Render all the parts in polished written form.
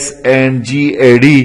SNGAD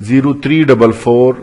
0344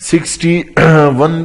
61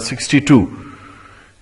62।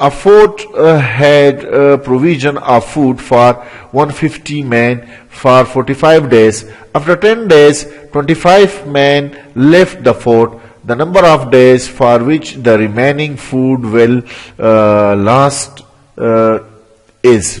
a fort had provision of food for 150 men for 45 days. After 10 days, 25 men left the fort. The number of days for which the remaining food will last is.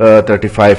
35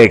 x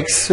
x,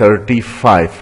35।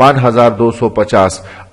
5250।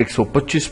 125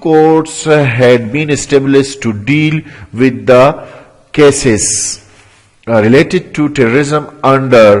courts had been established to deal with the cases related to terrorism under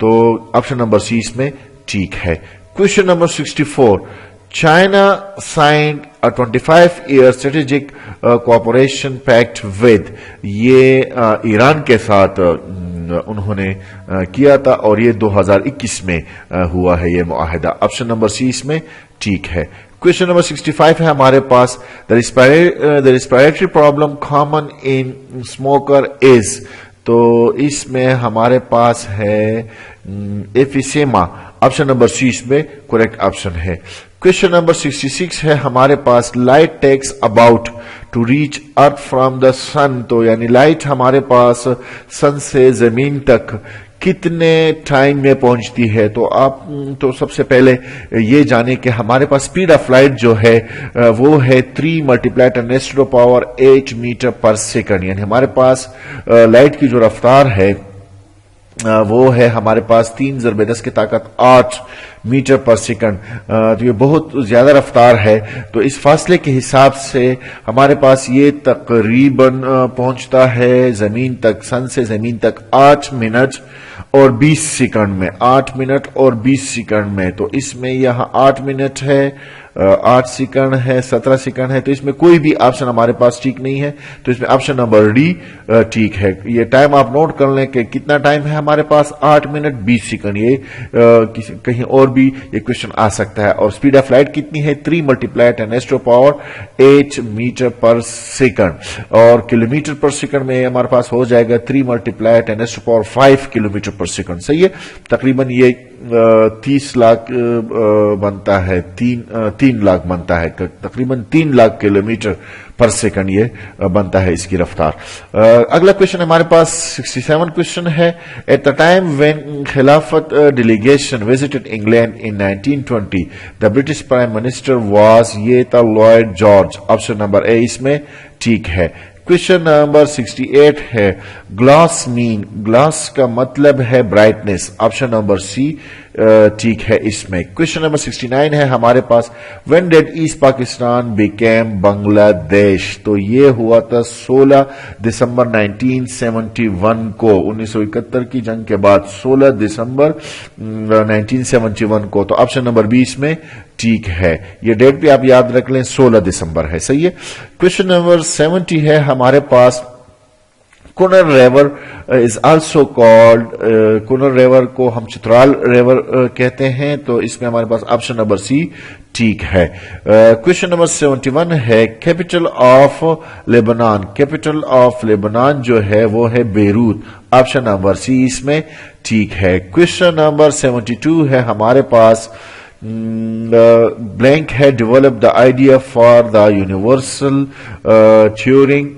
تو option number C اس میں ٹھیک ہے. Question number 64. China signed a 25-year strategic cooperation pact with. یہ ایران کے ساتھ انہوں نے کیا تھا اور یہ 2021 میں ہوا ہے یہ معاہدہ. آپشن نمبر سی اس میں ٹھیک ہے. کوشچن نمبر 65 ہے ہمارے پاس. The respiratory problem common in smoker is. تو اس میں ہمارے پاس ہے ایفیسیما. آپشن نمبر سی اس میں کریکٹ آپشن ہے. کوشچن نمبر 66 ہے ہمارے پاس. Light takes about to reach earth from the sun. تو یعنی لائٹ ہمارے پاس سن سے زمین تک کتنے ٹائم میں پہنچتی ہے. تو آپ تو سب سے پہلے یہ جانیں کہ ہمارے پاس اسپیڈ آف لائٹ جو ہے وہ ہے 3 × 10⁻⁸ میٹر پر سیکنڈ. یعنی ہمارے پاس لائٹ کی جو رفتار ہے وہ ہے ہمارے پاس 3 × 10 کی طاقت 8 میٹر پر سیکنڈ. تو یہ بہت زیادہ رفتار ہے. تو اس فاصلے کے حساب سے ہمارے پاس یہ تقریباً پہنچتا ہے زمین تک, سن سے زمین تک 8 منٹ اور 20 سیکنڈ میں. 8 منٹ اور 20 سیکنڈ میں. تو اس میں یہاں 8 منٹ ہے, 8 سیکنڈ ہے, 17 سیکنڈ ہے. تو اس میں کوئی بھی آپشن ہمارے پاس ٹھیک نہیں ہے. تو اس میں آپشن نمبر ڈی ٹھیک ہے. یہ ٹائم آپ نوٹ کر لیں کہ کتنا ٹائم ہے ہمارے پاس, 8 منٹ 20 سیکنڈ. یہ کہیں اور بھی یہ کوشچن آ سکتا ہے. اور اسپیڈ آف لائٹ کتنی ہے, 3 × 10⁻⁸ میٹر پر سیکنڈ. اور کلومیٹر پر سیکنڈ میں ہمارے پاس ہو جائے گا 3 × 10⁻⁵ کلومیٹر پر سیکنڈ. صحیح ہے. تقریباً یہ 30 لاکھ بنتا ہے, 3 لاکھ بنتا ہے, تقریباً 3 لاکھ کلومیٹر پر سیکنڈ یہ بنتا ہے اس کی رفتار. اگلا کوشچن ہمارے پاس 67 کوشچن ہے. ایٹ دا ٹائم وین خلافت delegation visited England in 1920 the British prime minister was. یہ تھا لوئڈ جارج. آپشن نمبر اے اس میں ٹھیک ہے. کوشچن نمبر 68 ہے. گلاس مین. گلاس کا مطلب ہے برائٹنس. آپشن نمبر سی ٹھیک ہے اس میں. کوشچن نمبر 69 ہے ہمارے پاس. When did east Pakistan became Bangladesh. تو یہ ہوا تھا 16 دسمبر 1971 کو. 1971 کی جنگ کے بعد 16 دسمبر 1971 کو. تو آپشن نمبر 20 میں ٹھیک ہے. یہ ڈیٹ بھی آپ یاد رکھ لیں, 16 دسمبر ہے. صحیح ہے. کوشچن نمبر 70 ہے ہمارے پاس. Kunar river is also called. Kunar river کو ہم چترال ریور کہتے ہیں. تو اس میں ہمارے پاس آپشن نمبر سی ٹھیک ہے. کوشچن نمبر 71 ہے. Capital of Lebanon. Capital of Lebanon جو ہے وہ ہے بیروت. آپشن نمبر سی اس میں ٹھیک ہے. کوشچن نمبر 72 ہے ہمارے پاس. blank had developed the idea for the universal Turing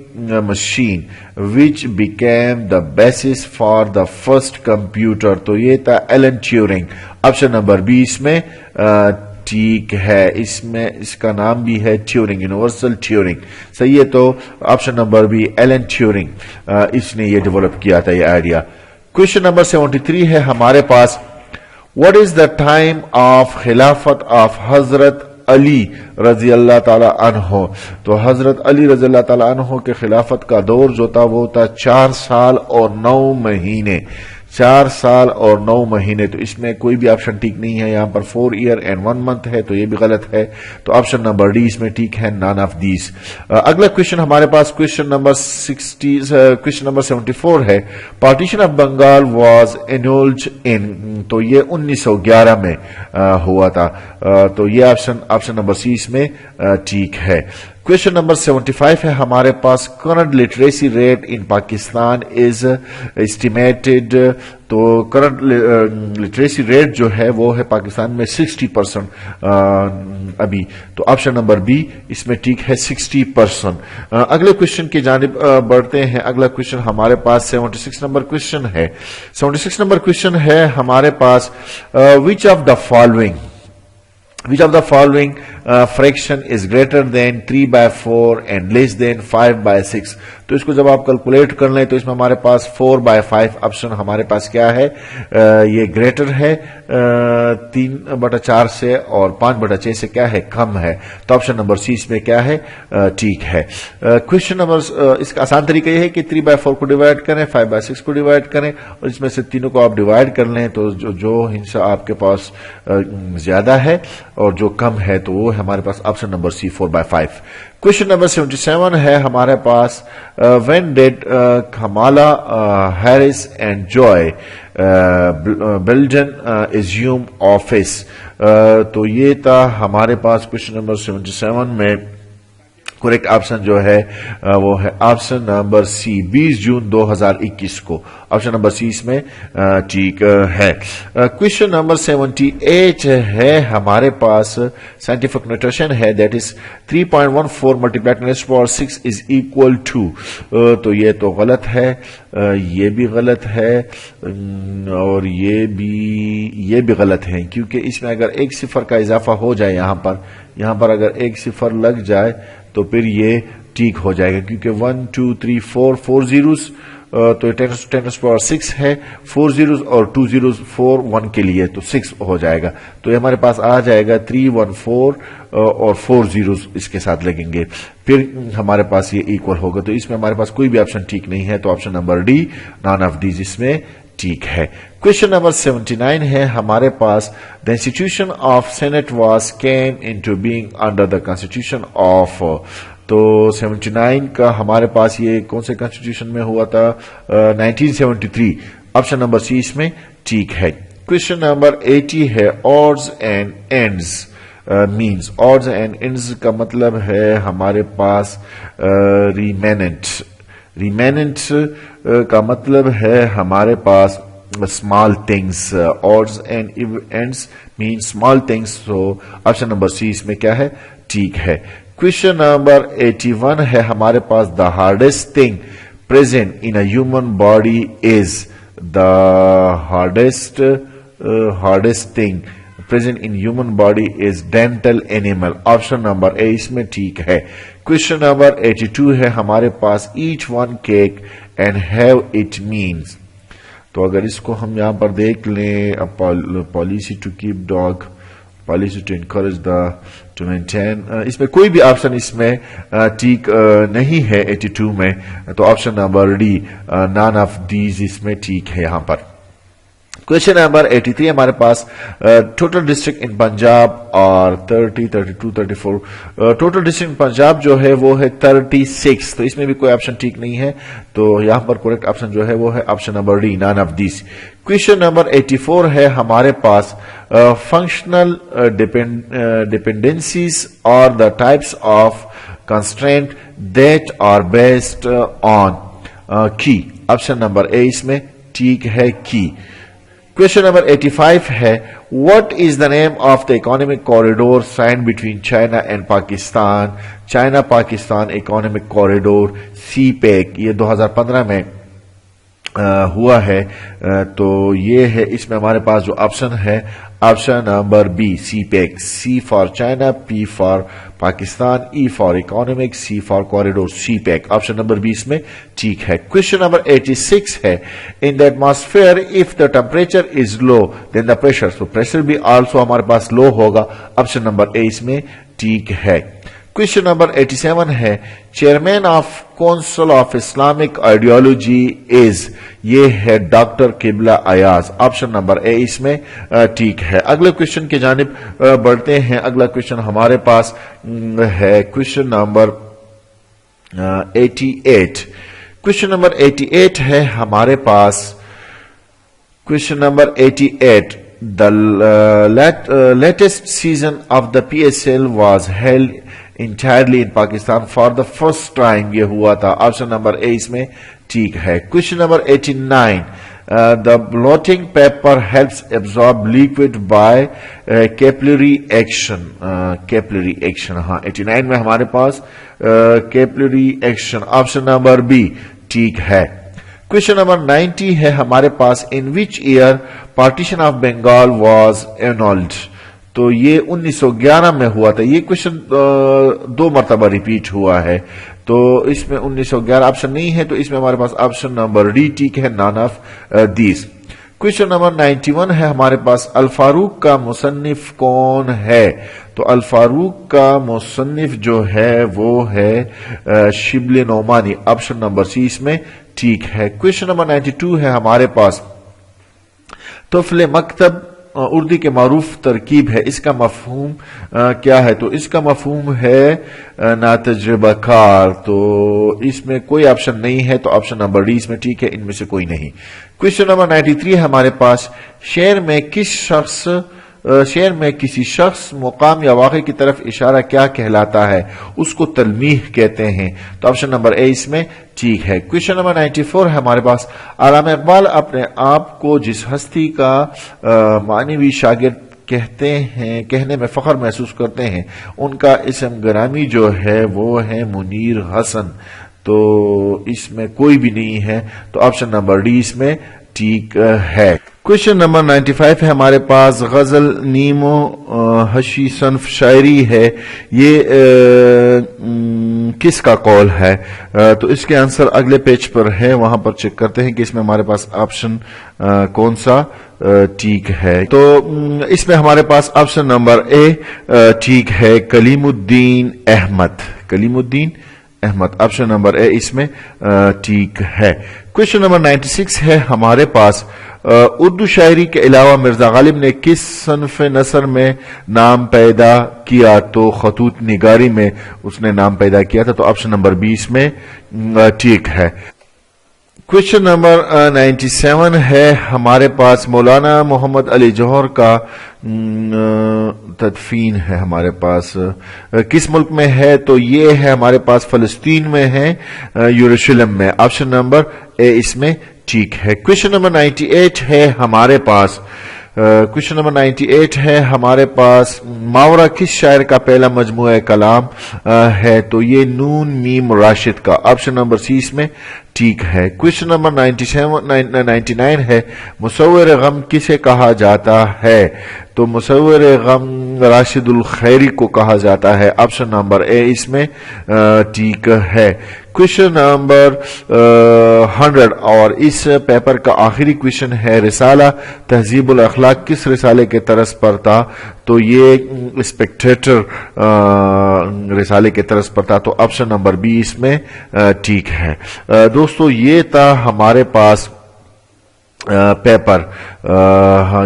machine which became the basis for the first computer. تو یہ تھا ایلن ٹیورنگ. آپشن نمبر 20 میں ٹھیک ہے. اس میں اس کا نام بھی ہے ٹیورنگ, یونیورسل ٹیورنگ. صحیح ہے. تو آپشن نمبر بھی ایلن ٹیورنگ اس نے یہ ڈیولپ کیا تھا یہ آئیڈیا. کوشچن نمبر 73 ہے ہمارے پاس. What is the time of خلافت of حضرت علی رضی اللہ تعالی عنہ. تو حضرت علی رضی اللہ تعالی عنہ کے خلافت کا دور جو تھا وہ تھا 4 سال اور 9 مہینے. 4 سال اور 9 مہینے. تو اس میں کوئی بھی آپشن ٹھیک نہیں ہے. یہاں پر 4 year and 1 month ہے تو یہ بھی غلط ہے. تو آپشن نمبر ڈی اس میں ٹھیک ہے, none of these. اگلا کوشچن ہمارے پاس کوشچن نمبر 74 ہے. پارٹیشن آف بنگال واز انولڈ ان. تو یہ 1911 میں ہوا تھا. تو یہ آپشن نمبر سی اس میں ٹھیک ہے. کوشچن نمبر 75 ہے ہمارے پاس. Current literacy rate in Pakistan is estimated. تو کرنٹ لٹریسی ریٹ جو ہے وہ ہے پاکستان میں 60% ابھی. تو آپشن نمبر بی اس میں ٹھیک ہے, 60%. اگلے کوشچن کی جانب بڑھتے ہیں. اگلا کوشچن ہمارے پاس 76 نمبر کوشچن ہے. 76 نمبر کوشچن ہے ہمارے پاس. which of the following fraction is greater than 3/4 and less than 5/6. تو اس کو جب آپ کیلکولیٹ کر لیں تو اس میں ہمارے پاس 4/5 آپشن ہمارے پاس کیا ہے, یہ گریٹر ہے 3/4 سے اور 5/6 سے کیا ہے, کم ہے. تو آپشن نمبر سی اس میں کیا ہے, ٹھیک ہے. کوشچن نمبر, اس کا آسان طریقہ یہ ہے کہ 3/4 کو ڈیوائڈ کریں, 5/6 کو ڈیوائڈ کریں اور اس میں سے تینوں کو آپ ڈیوائڈ کر لیں تو جو ہنسا آپ کے پاس زیادہ ہے اور جو کم ہے تو وہ ہمارے پاس آپشن نمبر سی 4/5. کوشچن نمبر 77 ہے ہمارے پاس, when did Kamala Harris and Joe Biden assume office. تو یہ تھا ہمارے پاس کوشچن نمبر 77 میں. کریکٹ آپشن جو ہے وہ ہے آپشن نمبر سی 20 جون 2021 کو. آپشن نمبر سی اس میں ٹھیک ہے. کوشچن نمبر 78 ہے ہمارے پاس, سائنٹیفک نوٹیشن ہے, that is 3.14 multiply 10⁻6 is equal to. تو یہ تو غلط ہے, یہ بھی غلط ہے اور یہ بھی غلط ہے, کیونکہ اس میں اگر ایک صفر کا اضافہ ہو جائے یہاں پر اگر ایک صفر لگ جائے تو پھر یہ ٹھیک ہو جائے گا, کیونکہ 1 2 3 4 zeros تو 10⁻6 ہے, 4 zeros اور 2 zeros 4 1 کے لیے تو 6 ہو جائے گا. تو یہ ہمارے پاس آ جائے گا 314 اور 4 zeros اس کے ساتھ لگیں گے, پھر ہمارے پاس یہ ایکول ہوگا. تو اس میں ہمارے پاس کوئی بھی آپشن ٹھیک نہیں ہے, تو option number D none of these اس میں ٹھیک ہے. کوشچن نمبر 79 ہے ہمارے پاس, the institution of Senate was came into being under the constitution of. تو 79 کا ہمارے پاس یہ کون سے کانسٹیٹیوشن میں ہوا تھا, 1973. آپشن نمبر سی اس میں ٹھیک ہے. کوشچن نمبر 80 ہے, odds and ends means. odds and ends کا مطلب ہے ہمارے پاس ریمیننٹ. ریمیننٹ کا مطلب ہے ہمارے پاس small things. odds and ends means small things. so option number C اس میں کیا ہے, ٹھیک ہے. کوشچن نمبر 81 ہے ہمارے پاس, the hardest thing present in a human body is. the hardest thing present in human body is dental animal. Option number A اس میں ٹھیک ہے. کوشچن نمبر 82 ہے ہمارے پاس, each one cake and have it means. تو اگر اس کو ہم یہاں پر دیکھ لیں, policy to keep dog, policy to encourage to maintain, اس میں کوئی بھی آپشن اس میں ٹھیک نہیں ہے 82 میں, تو option number D none of these اس میں ٹھیک ہے یہاں پر. کوشچن نمبر 83 ہمارے پاس, ٹوٹل ڈسٹرکٹ ان پنجاب اور 30 32 34. ٹوٹل ڈسٹرکٹ ان پنجاب جو ہے وہ ہے 36, تو اس میں بھی کوئی آپشن ٹھیک نہیں ہے, تو یہاں پر کریکٹ آپشن جو ہے وہ ہے option number D none of these. Question number 84 ہے ہمارے پاس, فنکشنل ڈیپینڈنسیز اور the types of constraint that are based on key. Option number A اس میں ٹھیک ہے, کی. Question number 85 ہے, what is the name of the economic corridor signed between China and Pakistan? China Pakistan economic corridor CPEC, یہ 2015 میں ہوا ہے. تو یہ ہے, اس میں ہمارے پاس جو آپشن ہے option number B CPEC, C for China, P for Pakistan, E for economic, C for corridor, CPEC. Option number B اس میں ٹھیک ہے. کوشچن نمبر 86 ہے, in the atmosphere of the temperature is low than the pressure. تو pressure بھی also ہمارے پاس لو ہوگا. آپشن نمبر اے اس میں ٹھیک ہے. کوشچن نمبر 87 ہے, chairman of council of Islamic ideology is. یہ ہے ڈاکٹر قبلہ ایاز. آپشن نمبر اے اس میں ٹھیک ہے. اگلے کوشچن کی جانب بڑھتے ہیں. اگلا کوشچن ہمارے پاس ہے کوشچن نمبر 88. کوشچن نمبر 88 ہے ہمارے پاس, question number 88, the latest season of the PSL was held entirely in Pakistan for the first time. یہ ہوا تھا. آپشن نمبر اے اس میں ٹھیک ہے. Question number 89, the blotting paper helps absorb liquid by capillary action. capillary action, ہاں 89 میں ہمارے پاس capillary action. Option number be ٹھیک ہے. کوشچن نمبر 90 ہے ہمارے پاس, in which year partition of Bengal was annulled. تو یہ 1911 میں ہوا تھا. یہ کوشچن 2 مرتبہ ریپیٹ ہوا ہے, تو اس میں 1911 آپشن نہیں ہے, تو اس میں ہمارے پاس آپشن نمبر ڈی ٹھیک ہے, naan of these. Question number 91 ہے ہمارے پاس, الفاروق کا مصنف کون ہے؟ تو الفاروق کا مصنف جو ہے وہ ہے شبل نعمانی, آپشن نمبر سی اس میں ٹھیک ہے. کوشچن نمبر 92 ہے ہمارے پاس, طفل مکتب اردو کے معروف ترکیب ہے, اس کا مفہوم کیا ہے؟ تو اس کا مفہوم ہے ناتجربہ کار. تو اس میں کوئی آپشن نہیں ہے, تو آپشن نمبر ڈی اس میں ٹھیک ہے, ان میں سے کوئی نہیں. کوشچن نمبر 93 ہے ہمارے پاس, شعر میں کسی شخص مقام یا واقع کی طرف اشارہ کیا کہلاتا ہے؟ اس کو تلمیح کہتے ہیں. تو آپشن نمبر اے اس میں ٹھیک ہے. کوشچن نمبر 94 ہے ہمارے پاس, علامہ اقبال اپنے آپ کو جس ہستی کا معنوی شاگرد کہنے میں فخر محسوس کرتے ہیں, ان کا اسم گرامی جو ہے وہ ہے منیر حسن. تو اس میں کوئی بھی نہیں ہے, تو آپشن نمبر ڈی اس میں ٹھیک ہے. کوشچن نمبر 95 ہے ہمارے پاس, غزل نیم و حشی صنف شاعری ہے, یہ کس کا قول ہے؟ تو اس کے آنسر اگلے پیج پر ہے, وہاں پر چیک کرتے ہیں کہ اس میں ہمارے پاس آپشن کون سا ٹھیک ہے. تو اس میں ہمارے پاس آپشن نمبر اے ٹھیک ہے, کلیم الدین احمد. کلیم الدین احمد, آپشن نمبر اے اس میں ٹھیک ہے. کوشچن نمبر 96 ہے ہمارے پاس, اردو شاعری کے علاوہ مرزا غالب نے کس صنف نثر میں نام پیدا کیا؟ تو خطوط نگاری میں اس نے نام پیدا کیا تھا, تو آپشن نمبر بی اس میں ٹھیک ہے. کوشچن نمبر 97 ہے ہمارے پاس, مولانا محمد علی جوہر کا تدفین ہے ہمارے پاس کس ملک میں ہے؟ تو یہ ہے ہمارے پاس فلسطین میں ہے, یروشلم میں. آپشن نمبر اے اس میں ٹھیک ہے. کوشچن نمبر 98 ہے ہمارے پاس, کوشچن نمبر 98 ہے ہمارے پاس, ماورا کس شاعر کا پہلا مجموعہ کلام ہے؟ تو یہ نون میم راشد کا. آپشن نمبر سی اس میں ٹھیک ہے. کوشچن نمبر 99 ہے, مصور غم کسے کہا جاتا ہے؟ تو مصور غم راشد الخیری کو کہا جاتا ہے. آپشن نمبر اے اس میں ٹھیک ہے. کوشچن نمبر 100 اور اس پیپر کا آخری کوشچن ہے, رسالہ تہذیب الاخلاق کس رسالے کے طرز پر تھا؟ تو یہ اسپیکٹیٹر رسالے کے طرز پر تھا, تو آپشن نمبر بی اس میں ٹھیک ہے. دوستو یہ تھا ہمارے پاس پیپر,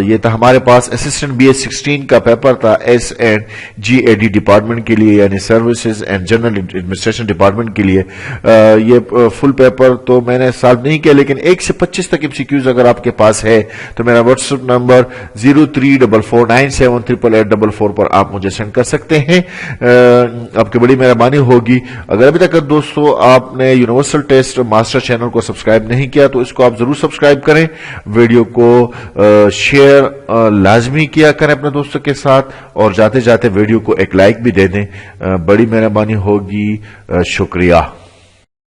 یہ تھا ہمارے پاس اسسٹنٹ بی ایس 16 کا پیپر تھا S and G A D department کے لیے, یعنی services and general administration department کے لیے. یہ فل پیپر تو میں نے سالو نہیں کیا, لیکن 1 سے 25 تک MCQs اگر آپ کے پاس ہے تو میرا واٹس ایپ نمبر 0344978844 پر آپ مجھے سینڈ کر سکتے ہیں. آپ کی بڑی مہربانی ہوگی. اگر ابھی تک دوستو آپ نے یونیورسل ٹیسٹ ماسٹر چینل کو سبسکرائب نہیں کیا تو اس کو آپ ضرور سبسکرائب کریں, ویڈیو کو شیئر لازمی کیا کریں اپنے دوستوں کے ساتھ, اور جاتے جاتے ویڈیو کو ایک لائک بھی دے دیں, بڑی مہربانی ہوگی. شکریہ.